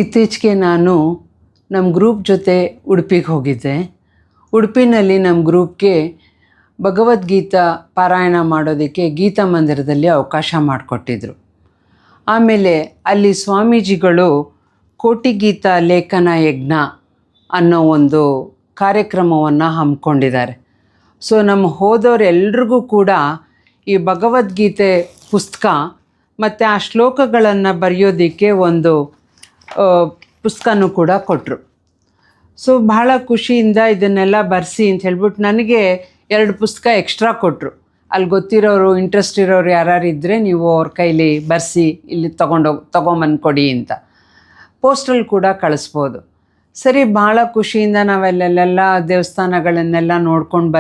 ಇತ್ತೀಚೆಗೆ ನಾನು ನಮ್ಮ ಗ್ರೂಪ್ ಜೊತೆ ಉಡುಪಿಗೆ ಹೋಗಿದ್ದೆ. ಉಡುಪಿನಲ್ಲಿ ನಮ್ಮ ಗ್ರೂಪ್ಗೆ ಭಗವದ್ಗೀತಾ ಪಾರಾಯಣ ಮಾಡೋದಕ್ಕೆ ಗೀತಾ ಮಂದಿರದಲ್ಲಿ ಅವಕಾಶ ಮಾಡಿಕೊಟ್ಟಿದ್ರು. ಆಮೇಲೆ ಅಲ್ಲಿ ಸ್ವಾಮೀಜಿಗಳು ಕೋಟಿ ಗೀತಾ ಲೇಖನ ಯಜ್ಞ ಅನ್ನೋ ಒಂದು ಕಾರ್ಯಕ್ರಮವನ್ನು ಹಮ್ಮಿಕೊಂಡಿದ್ದಾರೆ. ಸೊ ನಮ್ಮ ಹೋದವರೆಲ್ರಿಗೂ ಕೂಡ ಈ ಭಗವದ್ಗೀತೆ ಪುಸ್ತಕ ಮತ್ತು ಆ ಶ್ಲೋಕಗಳನ್ನು ಬರೆಯೋದಕ್ಕೆ ಒಂದು ಪುಸ್ತಕನೂ ಕೂಡ ಕೊಟ್ಟರು. ಸೊ ಬಹಳ ಖುಷಿಯಿಂದ ಇದನ್ನೆಲ್ಲ ಬರೆಸಿ ಅಂತ ಹೇಳ್ಬಿಟ್ಟು ನನಗೆ 2 ಪುಸ್ತಕ ಎಕ್ಸ್ಟ್ರಾ ಕೊಟ್ಟರು. ಅಲ್ಲಿ ಗೊತ್ತಿರೋರು ಇಂಟ್ರೆಸ್ಟ್ ಇರೋರು ಯಾರು ಇದ್ದರೆ ನೀವು ಅವ್ರ ಕೈಲಿ ಬರೆಸಿ ಇಲ್ಲಿ ತೊಗೊಂಬಂದು ಅಂತ ಪೋಸ್ಟಲ್ಲಿ ಕೂಡ ಕಳಿಸ್ಬೋದು. ಸರಿ, ಭಾಳ ಖುಷಿಯಿಂದ ನಾವೆಲ್ಲೆಲ್ಲ ದೇವಸ್ಥಾನಗಳನ್ನೆಲ್ಲ ನೋಡ್ಕೊಂಡು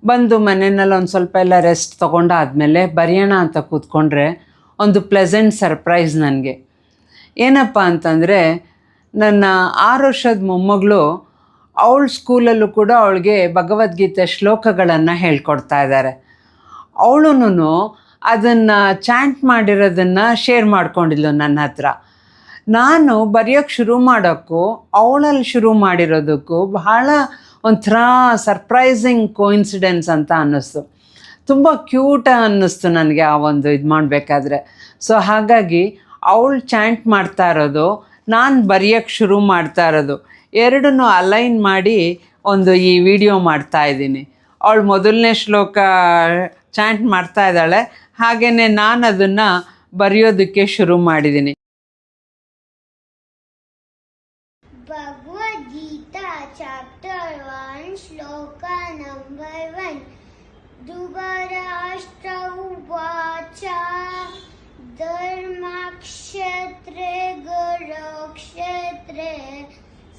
ಬಂದು ಮನೆಯಲ್ಲಿ ಒಂದು ಸ್ವಲ್ಪ ಎಲ್ಲ ರೆಸ್ಟ್ ತೊಗೊಂಡಾದಮೇಲೆ ಬರೆಯೋಣ ಅಂತ ಕೂತ್ಕೊಂಡ್ರೆ ಒಂದು ಪ್ಲೆಸೆಂಟ್ ಸರ್ಪ್ರೈಸ್ ನನಗೆ. ಏನಪ್ಪ ಅಂತಂದರೆ, ನನ್ನ 6 ವರ್ಷದ ಮೊಮ್ಮಗಳು ಅವಳ ಸ್ಕೂಲಲ್ಲೂ ಕೂಡ ಅವಳಿಗೆ ಭಗವದ್ಗೀತೆ ಶ್ಲೋಕಗಳನ್ನು ಹೇಳ್ಕೊಡ್ತಾ ಇದ್ದಾರೆ. ಅವಳು ಅದನ್ನು ಚಾಂಟ್ ಮಾಡಿರೋದನ್ನು ಶೇರ್ ಮಾಡ್ಕೊಂಡಿದ್ಲು ನನ್ನ ಹತ್ರ. ನಾನು ಬರೆಯೋಕ್ಕೆ ಶುರು ಮಾಡೋಕ್ಕೂ ಅವಳಲ್ಲಿ ಶುರು ಮಾಡಿರೋದಕ್ಕೂ ಬಹಳ ಒಂಥರ ಸರ್ಪ್ರೈಸಿಂಗ್ ಕೋಇನ್ಸಿಡೆನ್ಸ್ ಅಂತ ಅನ್ನಿಸ್ತು. ತುಂಬ ಕ್ಯೂಟ್ ಅನ್ನಿಸ್ತು ನನಗೆ ಆ ಒಂದು ಇದು ಮಾಡಬೇಕಾದ್ರೆ. ಸೊ ಹಾಗಾಗಿ ಅವಳು ಚಾಂಟ್ ಮಾಡ್ತಾ ಇರೋದು, ನಾನು ಬರೆಯೋಕ್ಕೆ ಶುರು ಮಾಡ್ತಾ ಇರೋದು, ಎರಡನ್ನೂ ಅಲೈನ್ ಮಾಡಿ ಒಂದು ಈ ವಿಡಿಯೋ ಮಾಡ್ತಾಯಿದ್ದೀನಿ. ಅವಳು ಮೊದಲನೇ ಶ್ಲೋಕ ಚಾಂಟ್ ಮಾಡ್ತಾ ಇದ್ದಾಳೆ, ಹಾಗೆಯೇ ನಾನು ಅದನ್ನು ಬರೆಯೋದಕ್ಕೆ ಶುರು ಮಾಡಿದ್ದೀನಿ. ಭಗವದ್ಗೀತಾ ಚಾಪ್ಟರ್ 1 ಶ್ಲೋಕ ನಂಬರ್ 1. ಧೃತರಾಷ್ಟ್ರ ಉವಾಚ ಧರ್ಮಕ್ಷೇತ್ರೇ ಗುರುಕ್ಷೇತ್ರೇ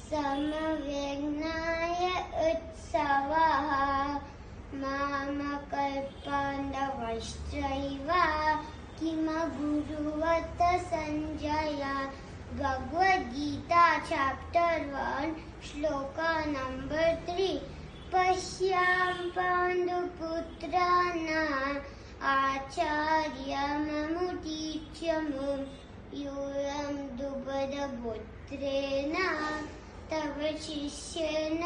ಸಮವೇಜ್ಞಾಯ ಉತ್ಸವಃ ಮಾಮಕಲ್ಪಾಂಡವಶ್ಚೈವ ಕಿಮಕುರ್ವತ ಸಂಜಯ. ಭಗವದ್ಗೀತಾ ಚಾಪ್ಟರ್ 1 ಶ್ಲೋಕ ನಂಬರ್ 3. ಪಶ್ಯಾಂ ಪಾಂಡುಪುತ್ರಾನ್ ಆಚಾರ್ಯಮುದೀಚ್ಯಮು ಯೂಯಂ ದ್ರುಪದಪುತ್ರೇಣ ತವ ಶಿಷ್ಯೇನ